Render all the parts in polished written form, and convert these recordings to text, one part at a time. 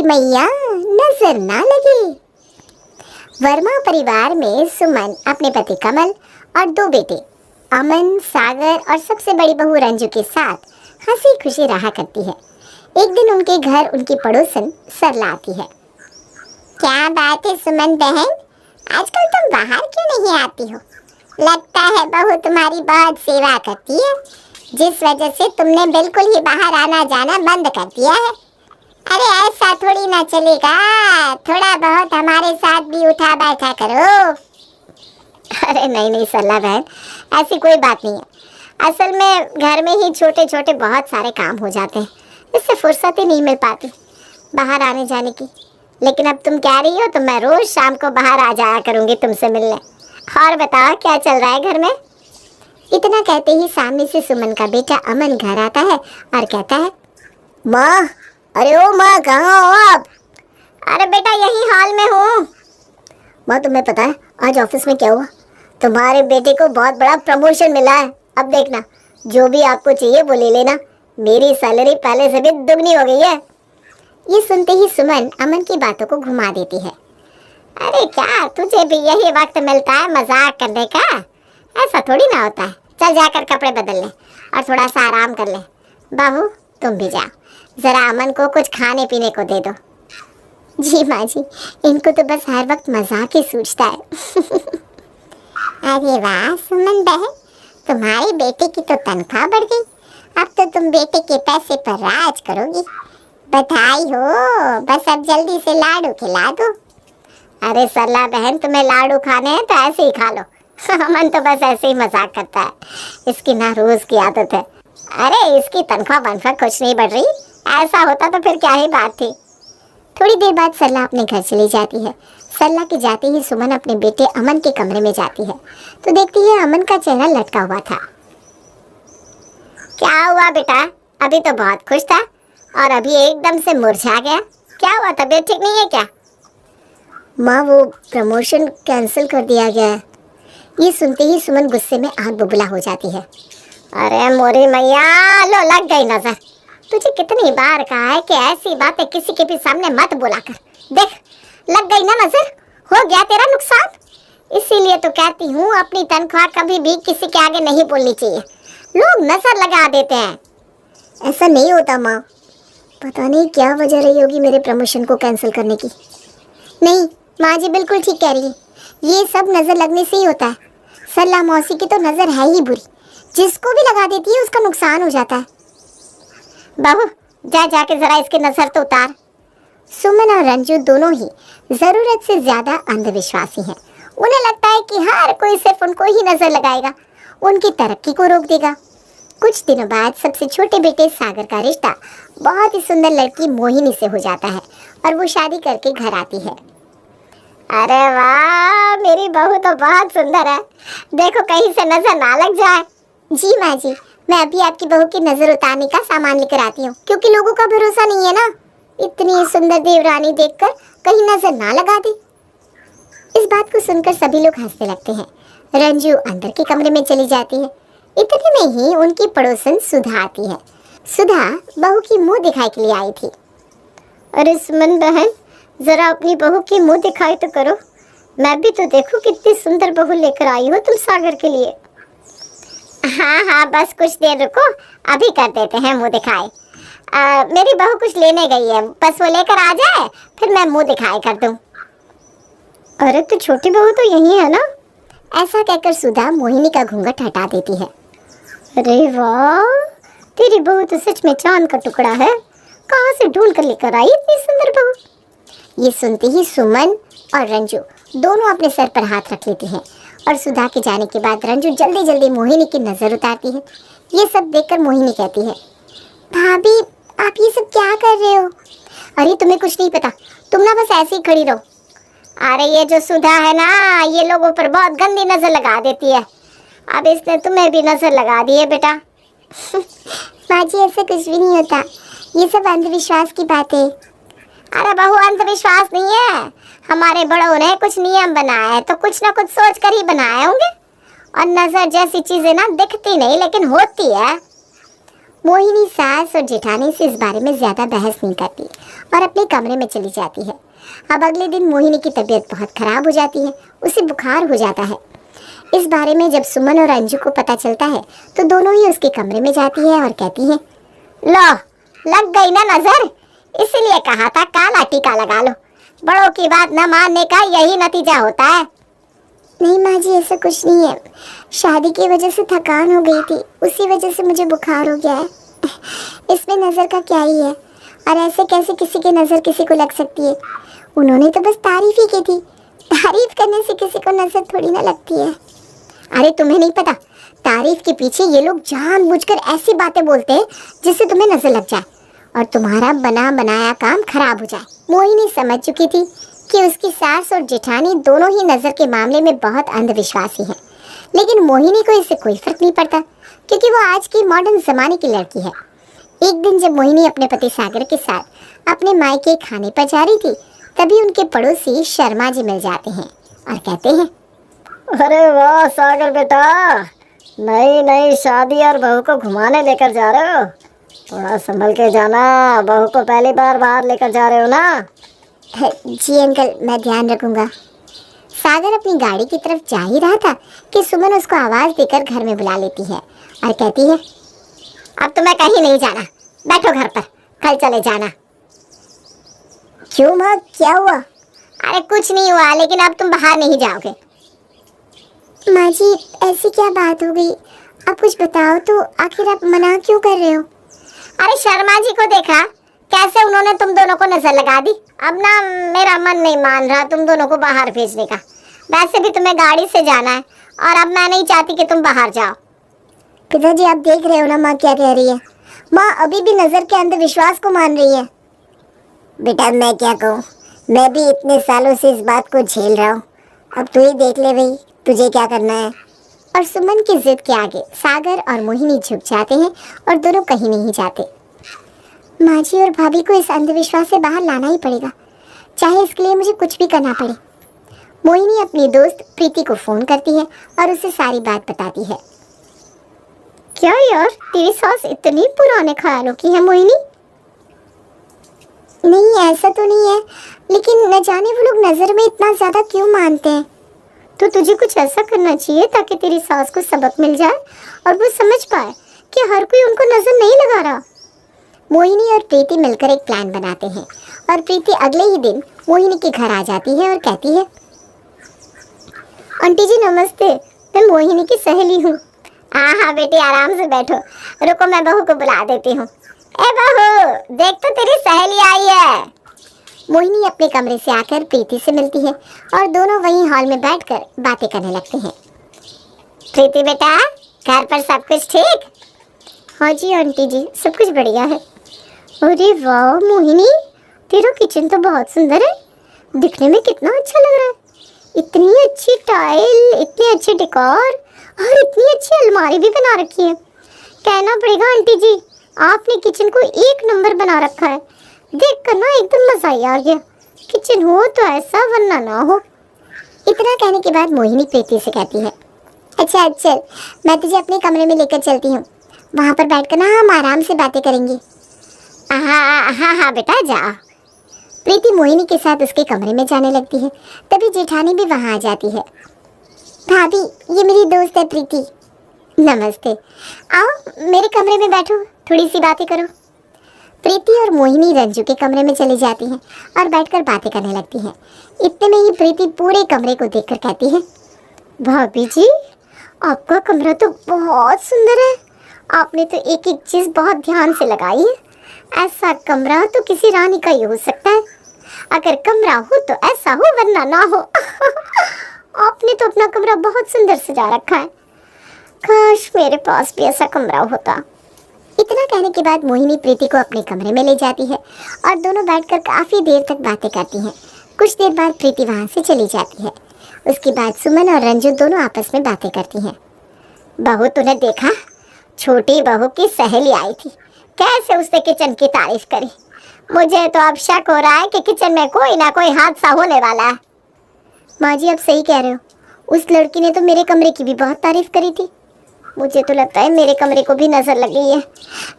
मोरी मैया नजर ना लगे। वर्मा परिवार में सुमन अपने पति कमल और 2 बेटे अमन, सागर और सबसे बड़ी बहू रंजू के साथ हंसी खुशी रहा करती है। एक दिन उनके घर उनकी पड़ोसन सरला आती है। क्या बात है सुमन बहन, आजकल तुम बाहर क्यों नहीं आती हो? लगता है बहू तुम्हारी बहुत सेवा करती है, जिस वजह से तुमने बिल्कुल ही बाहर आना जाना बंद कर दिया है। अरे ऐसा थोड़ी ना चलेगा, थोड़ा बहुत हमारे साथ भी उठा बैठा करो। अरे नहीं सरला बहन, ऐसी कोई बात नहीं है। असल में घर में ही छोटे छोटे बहुत सारे काम हो जाते हैं, इससे फुर्सत ही नहीं मिल पाती बाहर आने जाने की। लेकिन अब तुम कह रही हो तो मैं रोज शाम को बाहर आ जाया करूंगी तुमसे मिलने। और बताओ क्या चल रहा है घर में? इतना कहते ही सामने से सुमन का बेटा अमन घर आता है और कहता है, माँ, अरे ओ माँ, कहाँ हो आप? अरे बेटा यही हाल में हूँ। माँ तुम्हें पता है आज ऑफिस में क्या हुआ? तुम्हारे बेटे को बहुत बड़ा प्रमोशन मिला है। अब देखना, जो भी आपको चाहिए वो ले लेना, मेरी सैलरी पहले से भी दुगनी हो गई है। ये सुनते ही सुमन अमन की बातों को घुमा देती है। अरे क्या तुझे भी यही वक्त मिलता है मजाक करने का? ऐसा थोड़ी ना होता है। चल जाकर कपड़े बदल ले और थोड़ा सा आराम कर ले। बहू तुम भी जाओ, जरा अमन को कुछ खाने पीने को दे दो। जी माँ जी, इनको तो बस हर वक्त मजाक ही सूझता है। अरे वाह सुमन बहन, तुम्हारे बेटे की तो तनख्वाह बढ़ गई। अब तो तुम बेटे के पैसे पर राज करोगी। बधाई हो, बस अब जल्दी से लाडू खिला दो। अरे सरला बहन, तुम्हें लाडू खाने हैं तो ऐसे ही खा लो। अमन तो बस ऐसे ही मजाक करता है, इसकी ना रोज की आदत है। अरे इसकी तनख्वाह वनख्वाह कुछ नहीं बढ़ रही, ऐसा होता तो फिर क्या ही बात थी। थोड़ी देर बाद सरला अपने घर चली जाती है। सरला के जाते ही सुमन अपने बेटे अमन के कमरे में जाती है तो देखती है अमन का चेहरा लटका हुआ था। क्या हुआ बेटा? अभी तो बहुत खुश था और अभी एकदम से मुरझा गया। क्या हुआ, तबीयत ठीक नहीं है क्या? माँ वो प्रमोशन कैंसिल कर दिया गया है। ये सुनते ही सुमन गुस्से में आग बबूला हो जाती है। अरे मोरी मैया, लो लग गई नजर। तुझे कितनी बार कहा है कि ऐसी बातें किसी के भी सामने मत बोला कर। देख लग गई ना नजर, हो गया तेरा नुकसान। इसीलिए तो कहती हूँ अपनी तनख्वाह कभी भी किसी के आगे नहीं बोलनी चाहिए, लोग नजर लगा देते हैं। ऐसा नहीं होता माँ, पता नहीं क्या वजह रही होगी मेरे प्रमोशन को कैंसिल करने की। नहीं माँ जी बिल्कुल ठीक कह रही है, ये सब नजर लगने से ही होता है। सरला मौसी की तो नजर है ही बुरी, जिसको भी लगा देती है उसका नुकसान हो जाता है। बहू जा जाके जरा इसकी नजर तो उतार। सुमन और रंजू दोनों ही जरूरत से ज्यादा अंधविश्वासी हैं। उन्हें लगता है कि हर कोई सिर्फ उनको ही नजर लगाएगा, उनकी तरक्की को रोक देगा। कुछ दिनों बाद सबसे छोटे बेटे सागर का रिश्ता बहुत ही सुंदर लड़की मोहिनी से हो जाता है और वो शादी करके घर आती है। अरे वाह, मेरी बहू तो बहुत सुंदर है, देखो कहीं से नजर ना लग जाए। जी माँ जी, मैं अभी आपकी बहू की नजर उतारने का सामान लेकर आती हूँ, क्योंकि लोगों का भरोसा नहीं है ना। इतनी सुंदर देवरानी देखकर कहीं नजर ना लगा दी। इस बात को सुनकर सभी लोग हंसने लगते हैं। रंजू अंदर के कमरे में चली जाती है। इतने में ही उनकी पड़ोसन सुधा आती है। सुधा बहू की मुंह दिखाई के लिए आई थी। अरे सुमन बहन, जरा अपनी बहू की मुंह दिखाई तो करो, मैं भी तो देखूं कितनी सुंदर बहू लेकर आई हो तुम सागर के लिए। हाँ बस कुछ देर रुको, अभी कर देते हैं मुंह दिखाई। मेरी बहू कुछ लेने गई है, बस वो लेकर आ जाए फिर मैं मुंह दिखाई कर दूं। अरे तो छोटी बहू तो यही है ना? ऐसा कहकर सुधा मोहिनी का घूंघट हटा देती है। अरे वाह, तेरी बहू तो सच में चांद का टुकड़ा है, कहाँ से ढूंढ कर लेकर आई इतनी सुंदर बहू। ये सुनते ही सुमन और रंजू दोनों अपने सर पर हाथ रख लेते हैं और सुधा के जाने के बाद रंजू जल्दी जल्दी मोहिनी की नजर उतारती है। ये सब देखकर मोहिनी कहती है, भाभी आप ये सब क्या कर रहे हो? अरे तुम्हें कुछ नहीं पता, तुम ना बस ऐसे ही खड़ी रहो। अरे ये जो सुधा है ना, ये लोगों पर बहुत गंदी नजर लगा देती है, अब इसने तुम्हें भी नजर लगा दी है बेटा। माँ जी ऐसा कुछ भी नहीं होता, ये सब अंधविश्वास की बात है। अरे बहू अंधविश्वास नहीं है, हमारे बड़ों ने कुछ नियम बनाए हैं तो कुछ ना कुछ सोच कर ही बनाए होंगे। और नजर जैसी चीजें ना दिखती नहीं लेकिन होती है। मोहिनी सास और जेठानी से इस बारे में ज्यादा बहस नहीं करती और अपने कमरे में चली जाती है। अब अगले दिन मोहिनी की तबीयत बहुत खराब हो जाती है, उसे बुखार हो जाता है। इस बारे में जब सुमन और अंजू को पता चलता है तो दोनों ही उसके कमरे में जाती है और कहती हैं, लो लग गई ना नजर, इसीलिए कहा था काला टीका लगा लो। बड़ों की बात न मानने का यही नतीजा होता है। नहीं माँ जी, ऐसा कुछ नहीं है। शादी की वजह से थकान हो गई थी, उसी वजह से मुझे बुखार हो गया है। इसमें नज़र का क्या ही है, और ऐसे कैसे किसी की नज़र किसी को लग सकती है। उन्होंने तो बस तारीफ ही की थी, तारीफ करने से किसी को नज़र थोड़ी ना लगती है। अरे तुम्हें नहीं पता, तारीफ के पीछे ये लोग जानबूझकर ऐसी बातें बोलते हैं जिससे तुम्हें नज़र लग जाए और तुम्हारा बना बनाया काम खराब हो जाए। मोहिनी समझ चुकी थी कि उसकी सास और जेठानी दोनों ही नज़र के मामले में बहुत अंधविश्वासी हैं, लेकिन मोहिनी को इससे कोई फर्क नहीं पड़ता क्योंकि वो आज की मॉडर्न ज़माने की लड़की है। एक दिन जब मोहिनी अपने पति सागर के साथ अपने मायके खाने पर जा रही थी, तभी उनके पड़ोसी शर्मा जी मिल जाते हैं और कहते हैं, अरे वाह सागर बेटा, नई नई शादी और बहू को घुमाने लेकर जा रहे हो। थोड़ा संभल के जाना, बहू को पहली बार बाहर लेकर जा रहे हो ना। जी अंकल, मैं ध्यान रखूंगा। सागर अपनी गाड़ी की तरफ जा ही रहा था कि सुमन उसको आवाज़ देकर घर में बुला लेती है और कहती है, अब तुम्हें कहीं नहीं जाना, बैठो घर पर, कल चले जाना। क्यों माँ, क्या हुआ? अरे कुछ नहीं हुआ, लेकिन अब तुम बाहर नहीं जाओगे। माँ जी, ऐसी क्या बात हो गई? आप कुछ बताओ तो, आखिर आप मना क्यों कर रहे हो? अरे शर्मा जी को देखा कैसे उन्होंने तुम दोनों को नजर लगा दी। अब ना मेरा मन नहीं मान रहा तुम दोनों को बाहर भेजने का। वैसे भी तुम्हें गाड़ी से जाना है और अब मैं नहीं चाहती कि तुम बाहर जाओ। पिताजी, आप देख रहे हो ना माँ क्या कह रही है। माँ अभी भी नजर के अंधविश्वास को मान रही है। बेटा मैं क्या कहूँ, मैं भी इतने सालों से इस बात को झेल रहा हूँ। अब तू ही देख ले भाई, तुझे क्या करना है। और सुमन की जिद के आगे सागर और मोहिनी झुक जाते हैं और दोनों कहीं नहीं जाते। माँ जी और भाभी को इस अंधविश्वास से बाहर लाना ही पड़ेगा, चाहे इसके लिए मुझे कुछ भी करना पड़े। मोहिनी अपनी दोस्त प्रीति को फोन करती है और उसे सारी बात बताती है। क्या यार, तेरी सास इतनी पुराने ख्यालों की है मोहिनी? नहीं ऐसा तो नहीं है, लेकिन न जाने वो लोग नजर में इतना ज्यादा क्यों मानते हैं। तो तुझे कुछ ऐसा करना चाहिए ताकि तेरी सास को सबक मिल जाए और वो समझ पाए कि हर कोई उनको नजर नहीं लगा रहा। मोहिनी और प्रीति मिलकर एक प्लान बनाते हैं और प्रीति अगले ही दिन मोहिनी के घर आ जाती है और कहती है, आंटी जी नमस्ते, मैं मोहिनी की सहेली हूँ। हाँ हाँ बेटी, आराम से बैठो, रुको मैं बहू को बुला देती हूँ। ए बहू, देख तो तेरी सहेली आई है। मोहिनी अपने कमरे से आकर प्रीति से मिलती है और दोनों वहीं हॉल में बैठकर बातें करने लगते हैं। प्रीति बेटा, घर पर सब कुछ ठीक? हाँ जी आंटी जी, सब कुछ बढ़िया है। अरे वाह मोहिनी, तेरा किचन तो बहुत सुंदर है, दिखने में कितना अच्छा लग रहा है। इतनी अच्छी टाइल, इतने अच्छे डेकोर और इतनी अच्छी अलमारी भी बना रखी है। कहना पड़ेगा आंटी जी, आपने किचन को एक नंबर बना रखा है। देख कर ना एकदम मजा ही आ गया। किचन हो तो ऐसा, वरना ना हो। इतना कहने के बाद मोहिनी प्रीति से कहती है, अच्छा चल, मैं तुझे अपने कमरे में लेकर चलती हूँ, वहाँ पर बैठकर ना हम आराम से बातें करेंगे। हाँ हाँ हाँ बेटा जाओ। प्रीति मोहिनी के साथ उसके कमरे में जाने लगती है। तभी जेठानी भी वहाँ आ जाती है। भाभी, ये मेरी दोस्त है प्रीति। नमस्ते, आओ मेरे कमरे में बैठो, थोड़ी सी बातें करो। प्रीति और मोहिनी रंजू के कमरे में चली जाती हैं और बैठकर बातें करने लगती हैं। इतने में ही प्रीति पूरे कमरे को देखकर कहती है, भाभी जी आपका कमरा तो बहुत सुंदर है। आपने तो एक एक चीज़ बहुत ध्यान से लगाई है। ऐसा कमरा तो किसी रानी का ही हो सकता है। अगर कमरा हो तो ऐसा हो, वरना ना हो। आपने तो अपना कमरा बहुत सुंदर सजा रखा है। काश मेरे पास भी ऐसा कमरा होता। इतना कहने के बाद मोहिनी प्रीति को अपने कमरे में ले जाती है और दोनों बैठकर काफ़ी देर तक बातें करती हैं। कुछ देर बाद प्रीति वहाँ से चली जाती है। उसके बाद सुमन और रंजू दोनों आपस में बातें करती हैं। बहू, तूने देखा, छोटी बहू की सहेली आई थी, कैसे उसने किचन की तारीफ करी। मुझे तो अब शक हो रहा है कि किचन में कोई ना कोई हादसा होने वाला है। माँ जी आप सही कह रहे हो, उस लड़की ने तो मेरे कमरे की भी बहुत तारीफ करी थी। मुझे तो लगता है मेरे कमरे को भी नजर लग गई है।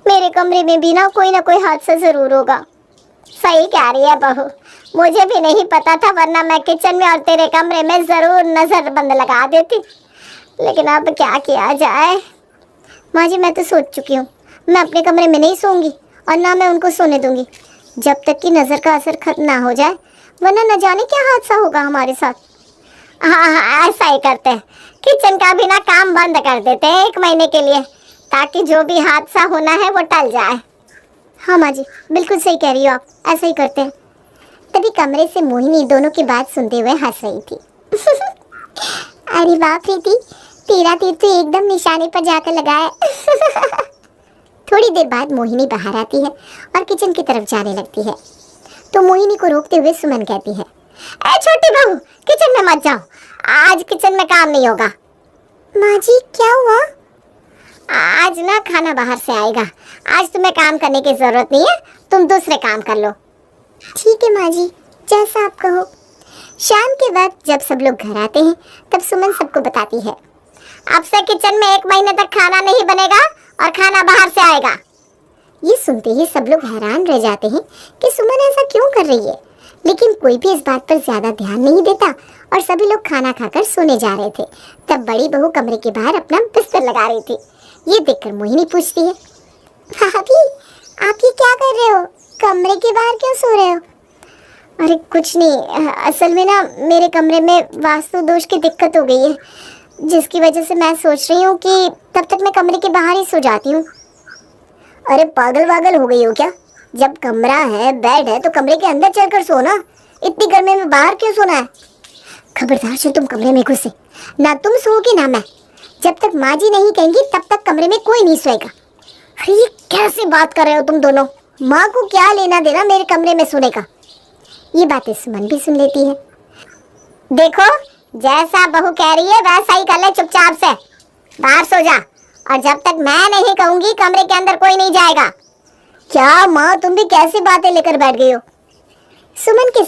मेरे कमरे में भी ना कोई हादसा जरूर होगा। सही कह रही है बहू, मुझे भी नहीं पता था, वरना मैं किचन में और तेरे कमरे में जरूर नजर बंद लगा देती। लेकिन अब क्या किया जाए। माँ जी, मैं तो सोच चुकी हूँ, मैं अपने कमरे में नहीं सोऊंगी और ना मैं उनको सोने दूंगी जब तक कि नजर का असर खत्म ना हो जाए, वरना न जाने क्या हादसा होगा हमारे साथ। हाँ, ऐसा ही करते हैं, किचन का भी ना काम बंद कर देते हैं 1 महीने के लिए, ताकि जो भी हादसा होना है वो टल जाए। हाँ माँ जी, बिल्कुल सही कह रही हो आप, ऐसा ही करते हैं। तभी कमरे से मोहिनी दोनों की बात सुनते हुए हंस रही थी। अरे वाह प्रीति, तेरा तीर तो एकदम निशाने पर जाकर लगा है। थोड़ी देर बाद मोहिनी बाहर आती है और किचन की तरफ जाने लगती है, तो मोहिनी को रोकते हुए सुमन कहती है, ए छोटी बहू, किचन में मत जाओ, आज किचन में काम नहीं होगा। माँ जी, क्या हुआ? आज ना खाना बाहर से आएगा, आज तुम्हें काम करने की जरूरत नहीं है, तुम दूसरे काम कर लो। ठीक है माँ जी, जैसा आप कहो। शाम के वक्त जब सब लोग घर आते हैं तब सुमन सबको बताती है, अब से किचन में 1 महीने तक खाना नहीं बनेगा और खाना बाहर से आएगा। ये सुनते ही सब लोग हैरान रह जाते हैं कि सुमन ऐसा क्यों कर रही है, लेकिन कोई भी इस बात पर ज्यादा ध्यान नहीं देता और सभी लोग खाना खाकर सोने जा रहे थे। तब बड़ी बहू कमरे के बाहर अपना बिस्तर लगा रही थी। ये देखकर मोहिनी पूछती है, भाभी आप ये क्या कर रहे हो, कमरे के बाहर क्यों सो रहे हो? अरे कुछ नहीं, असल में ना मेरे कमरे में वास्तु दोष की दिक्कत हो गई है, जिसकी वजह से मैं सोच रही हूँ कि तब तक मैं कमरे के बाहर ही सो जाती हूँ। अरे पागल वागल हो गई हो क्या? जब कमरा है, बेड है, तो कमरे के अंदर चलकर सो ना, इतनी गर्मी में बाहर क्यों सोना है? खबरदार से तुम कमरे में घुसे, ना तुम सोओगे ना मैं। जब तक माँ जी नहीं कहेंगी तब तक कमरे में कोई नहीं सोएगा। अरे ये कैसे बात कर रहे हो तुम दोनों, माँ को क्या लेना देना मेरे कमरे में सोने का? ये बातें सुमन भी सुन लेती है। देखो, जैसा बहू कह रही है वैसा ही कर ले, चुपचाप से बाहर सो जा, और जब तक मैं नहीं कहूंगी कमरे के अंदर कोई नहीं जाएगा। क्या माँ, तुम भी कैसी बातें लेकर बैठ गई हो? सुमन के